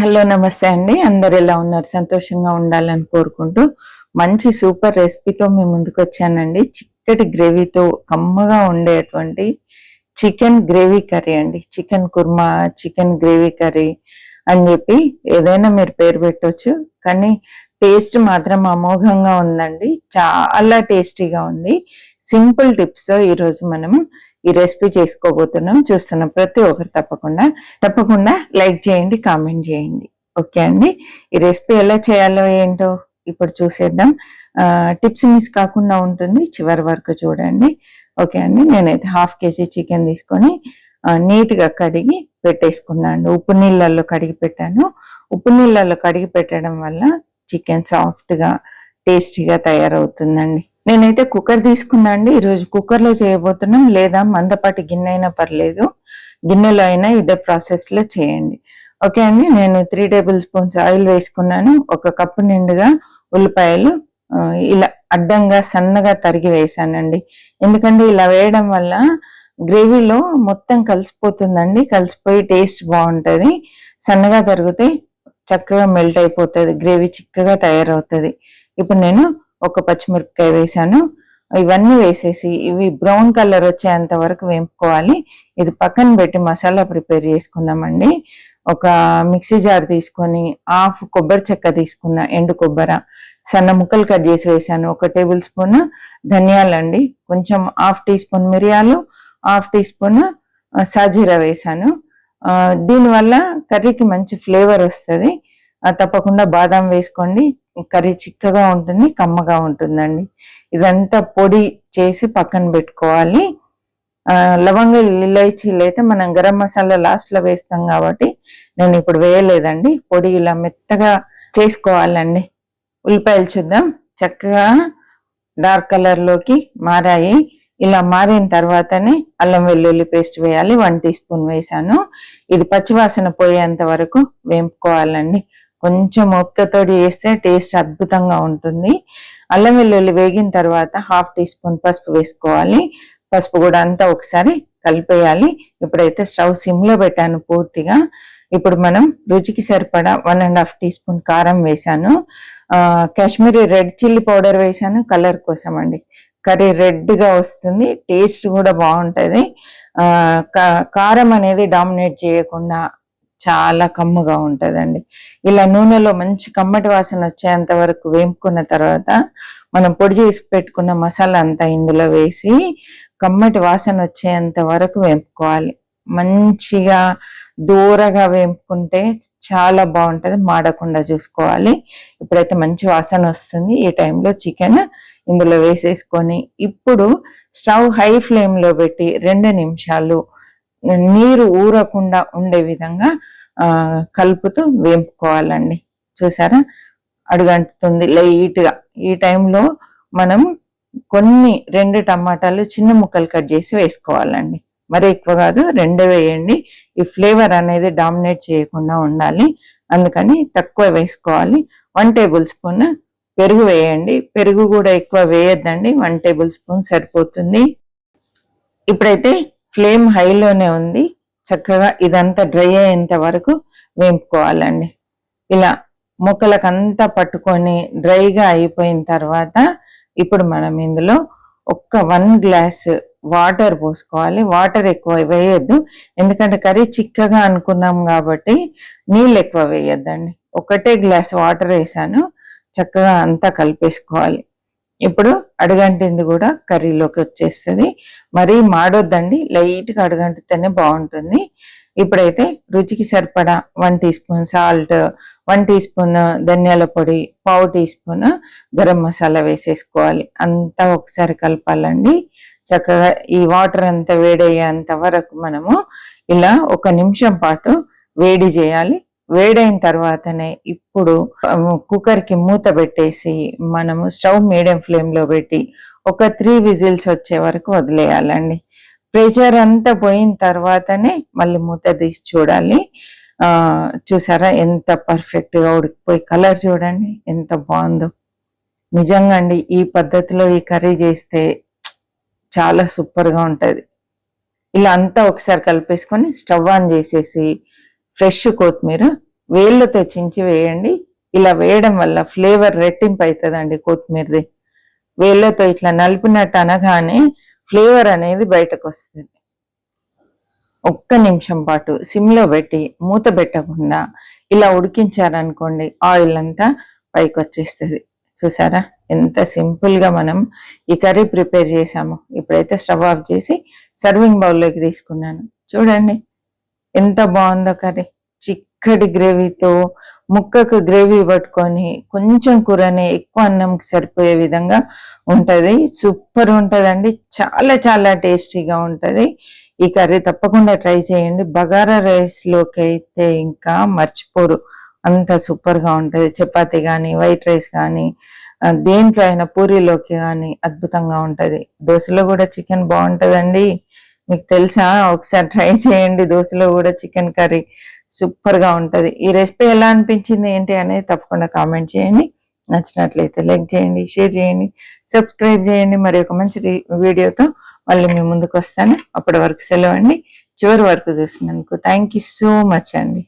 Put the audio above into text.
Hello నమస్తే అండి. అందరు ఎలా ఉన్నారు? సంతోషంగా ఉండాలని కోరుకుంటూ మంచి సూపర్ రెసిపీతో మీ ముందుకు వచ్చానండి. చిక్కటి గ్రేవీతో కమ్మగా ఉండేటువంటి చికెన్ గ్రేవీ కర్రీ అండి. Chicken korma, chicken gravy curry అని చెప్పి ఏదైనా మీరు పేరు పెట్టొచ్చు, కానీ టేస్ట్ మాత్రం అమోఘంగా ఉందండి. చాలా టేస్టీగా ఉంది. సింపుల్ టిప్స్ ఈరోజు మనం ఈ రెసిపీ చేసుకోబోతున్నాం. చూస్తున్నాం ప్రతి ఒక్కరు తప్పకుండా లైక్ చేయండి, కామెంట్ చేయండి. ఓకే అండి, ఈ రెసిపీ ఎలా చేయాలో ఏంటో ఇప్పుడు చూసేద్దాం. టిప్స్ మిస్ కాకుండా ఉంటుంది, చివరి వరకు చూడండి. ఓకే అండి, నేనైతే 1/2 kg చికెన్ తీసుకొని నీట్గా కడిగి పెట్టేసుకున్నాను. ఉప్పు నీళ్ళల్లో కడిగి పెట్టాను. ఉప్పు నీళ్ళల్లో కడిగి పెట్టడం వల్ల చికెన్ సాఫ్ట్గా టేస్టీగా తయారవుతుందండి. నేనైతే కుక్కర్ తీసుకున్నా అండి. ఈరోజు కుక్కర్లో చేయబోతున్నాం, లేదా మందపాటి గిన్నె అయినా పర్లేదు, గిన్నెలో అయినా ఇదే ప్రాసెస్లో చేయండి. ఓకే అండి, నేను 3 టేబుల్ స్పూన్స్ ఆయిల్ వేసుకున్నాను. 1 కప్పు నిండుగా ఉల్లిపాయలు ఇలా అడ్డంగా సన్నగా తరిగి వేసానండి. ఎందుకంటే ఇలా వేయడం వల్ల గ్రేవీలో మొత్తం కలిసిపోతుందండి, కలిసిపోయి టేస్ట్ బాగుంటుంది. సన్నగా తరిగితే చక్కగా మెల్ట్ అయిపోతుంది, గ్రేవీ చిక్కగా తయారవుతుంది. ఇప్పుడు నేను 1 పచ్చిమిరపకాయ వేసాను. ఇవన్నీ వేసేసి ఇవి బ్రౌన్ కలర్ వచ్చేంత వరకు వేపుకోవాలి. ఇది పక్కన పెట్టి మసాలా ప్రిపేర్ చేసుకుందామండి. ఒక మిక్సీ జార్ తీసుకొని 1/2 కొబ్బరి చెక్క తీసుకున్న, ఎండు కొబ్బరి సన్న ముక్కలు కట్ చేసి వేసాను. 1 టేబుల్ స్పూన్ ధనియాలండి, కొంచెం 1/2 టీ స్పూన్ మిరియాలు, 1/2 టీ స్పూన్ సాజీరా వేసాను. దీనివల్ల కర్రీకి మంచి ఫ్లేవర్ వస్తుంది. తప్పకుండా బాదం వేసుకోండి, కర్రీ చిక్కగా ఉంటుంది, కమ్మగా ఉంటుందండి. ఇదంతా పొడి చేసి పక్కన పెట్టుకోవాలి. లవంగ ఇలైచీలు అయితే మనం గరం మసాలా లాస్ట్లో వేస్తాం కాబట్టి నేను ఇప్పుడు వేయలేదండి. పొడి ఇలా మెత్తగా చేసుకోవాలండి. ఉల్లిపాయలు చూద్దాం, చక్కగా డార్క్ కలర్లోకి మారాయి. ఇలా మారిన తర్వాతనే అల్లం వెల్లుల్లి పేస్ట్ వేయాలి. 1 టీ స్పూన్ వేసాను. ఇది పచ్చివాసన పోయేంత వరకు వేపుకోవాలండి. కొంచెం ఓపికతోటి వేస్తే టేస్ట్ అద్భుతంగా ఉంటుంది. అల్లం వెల్లుల్లి వేగిన తర్వాత 1/2 టీ స్పూన్ పసుపు వేసుకోవాలి. పసుపు కూడా అంతా ఒకసారి కలిపేయాలి. ఇప్పుడైతే స్టవ్ సిమ్లో పెట్టాను పూర్తిగా. ఇప్పుడు మనం రుచికి సరిపడా 1.5 టీ స్పూన్ కారం వేసాను. కాశ్మీరీ రెడ్ చిల్లీ పౌడర్ వేసాను, కలర్ కోసం అండి. కర్రీ రెడ్గా వస్తుంది, టేస్ట్ కూడా బాగుంటుంది. కారం అనేది డామినేట్ చేయకుండా చాలా కమ్ముగా ఉంటుందండి. ఇలా నూనెలో మంచి కమ్మటి వాసన వచ్చేంత వరకు వేపుకున్న తర్వాత మనం పొడి చేసి పెట్టుకున్న మసాలా అంతా ఇందులో వేసి కమ్మటి వాసన వచ్చేంత వరకు వేపుకోవాలి. మంచిగా దూరగా వేపుకుంటే చాలా బాగుంటుంది, మాడకుండా చూసుకోవాలి. ఇప్పుడైతే మంచి వాసన వస్తుంది. ఈ టైంలో చికెన్ ఇందులో వేసేసుకొని ఇప్పుడు స్టవ్ హై ఫ్లేమ్లో పెట్టి 2 నిమిషాలు నీరు ఊరకుండా ఉండే విధంగా కలుపుతూ వేపుకోవాలండి. చూసారా, అడుగంటుతుంది లైట్గా. ఈ టైంలో మనం 2 టమాటాలు చిన్న ముక్కలు కట్ చేసి వేసుకోవాలండి. మరి ఎక్కువ కాదు, 2 వేయండి. ఈ ఫ్లేవర్ అనేది డామినేట్ చేయకుండా ఉండాలి, అందుకని తక్కువ వేసుకోవాలి. 1 టేబుల్ స్పూన్ పెరుగు వేయండి. పెరుగు కూడా ఎక్కువ వేయద్దండి, 1 టేబుల్ స్పూన్ సరిపోతుంది. ఇప్పుడైతే ఫ్లేమ్ హైలోనే ఉంది. చక్కగా ఇదంతా డ్రై అయ్యేంత వరకు వేపుకోవాలండి. ఇలా ముక్కలకంతా పట్టుకొని డ్రైగా అయిపోయిన తర్వాత ఇప్పుడు మనం ఇందులో 1 గ్లాస్ వాటర్ పోసుకోవాలి. వాటర్ ఎక్కువ వేయొద్దు, ఎందుకంటే కర్రీ చిక్కగా అనుకున్నాం కాబట్టి నీళ్ళు ఎక్కువ వేయొద్దండి. 1 గ్లాస్ వాటర్ వేసాను. చక్కగా అంతా కలిపేసుకోవాలి. ఇప్పుడు అడుగంటింది కూడా కర్రీలోకి వచ్చేస్తుంది. మరీ మాడొద్దండి, లైట్గా అడుగంటితేనే బాగుంటుంది. ఇప్పుడైతే రుచికి సరిపడా 1 teaspoon salt, 1 teaspoon ధనియాల పొడి, 1/2 టీ స్పూన్ గరం మసాలా వేసేసుకోవాలి. అంతా ఒకసారి కలపాలండి. చక్కగా ఈ వాటర్ అంతా వేడయ్యేంత వరకు మనము ఇలా 1 నిమిషం పాటు వేడి చేయాలి. వేడైన తర్వాతనే ఇప్పుడు కుక్కర్కి మూత పెట్టేసి మనము స్టవ్ మీడియం ఫ్లేమ్లో పెట్టి 3 విజిల్స్ వచ్చే వరకు వదిలేయాలండి. ప్రెషర్ అంతా పోయిన తర్వాతనే మళ్ళీ మూత తీసి చూడాలి. చూసారా ఎంత పర్ఫెక్ట్గా ఉడికిపోయి, కలర్ చూడండి ఎంత బాగుందో. నిజంగా అండి, ఈ పద్ధతిలో ఈ కర్రీ చేస్తే చాలా సూపర్గా ఉంటుంది. ఇలా అంతా ఒకసారి కలిపేసుకొని స్టవ్ ఆన్ చేసేసి ఫ్రెష్ కొత్తిమీర వేళ్ళతో చించి వేయండి. ఇలా వేయడం వల్ల ఫ్లేవర్ రెట్టింపు అవుతుందండి కొత్తిమీరది. వేళ్ళతో ఇట్లా నలిపినట్టు అనగానే ఫ్లేవర్ అనేది బయటకు వస్తుంది. ఒక్క నిమిషం పాటు సిమ్లో పెట్టి మూత పెట్టకుండా ఇలా ఉడికించారనుకోండి, ఆయిల్ అంతా పైకి వచ్చేస్తుంది. చూసారా ఎంత సింపుల్గా మనం ఈ కర్రీ ప్రిపేర్ చేసాము. ఇప్పుడైతే స్టవ్ ఆఫ్ చేసి సర్వింగ్ బౌల్లోకి తీసుకున్నాను. చూడండి ఎంత బాగుందో కర్రీ. చిక్కటి గ్రేవీతో ముక్కకు గ్రేవీ పట్టుకొని కొంచెం కూరని ఎక్కువ అన్నంకి సరిపోయే విధంగా ఉంటుంది. సూపర్ ఉంటుందండి. చాలా చాలా టేస్టీగా ఉంటుంది ఈ కర్రీ. తప్పకుండా ట్రై చేయండి. బగారా రైస్లోకి అయితే ఇంకా మర్చిపోరు, అంత సూపర్గా ఉంటుంది. చపాతీ కానీ వైట్ రైస్ కానీ దేంట్లో అయినా పూరీలోకి కానీ అద్భుతంగా ఉంటుంది. దోశలో కూడా చికెన్ బాగుంటుందండి. మీకు తెలుసా? ఒకసారి ట్రై చేయండి. దోశలో కూడా చికెన్ కర్రీ సూపర్గా ఉంటుంది. ఈ రెసిపీ ఎలా అనిపించింది ఏంటి అనేది తప్పకుండా కామెంట్ చేయండి. నచ్చినట్లయితే లైక్ చేయండి, షేర్ చేయండి, సబ్స్క్రైబ్ చేయండి. మరి ఒక మంచి వీడియోతో మళ్ళీ మీ ముందుకు వస్తాను. అప్పటి వరకు సెలవు అండి. చివరి వరకు చూసినందుకు థ్యాంక్ యూ సో మచ్ అండి.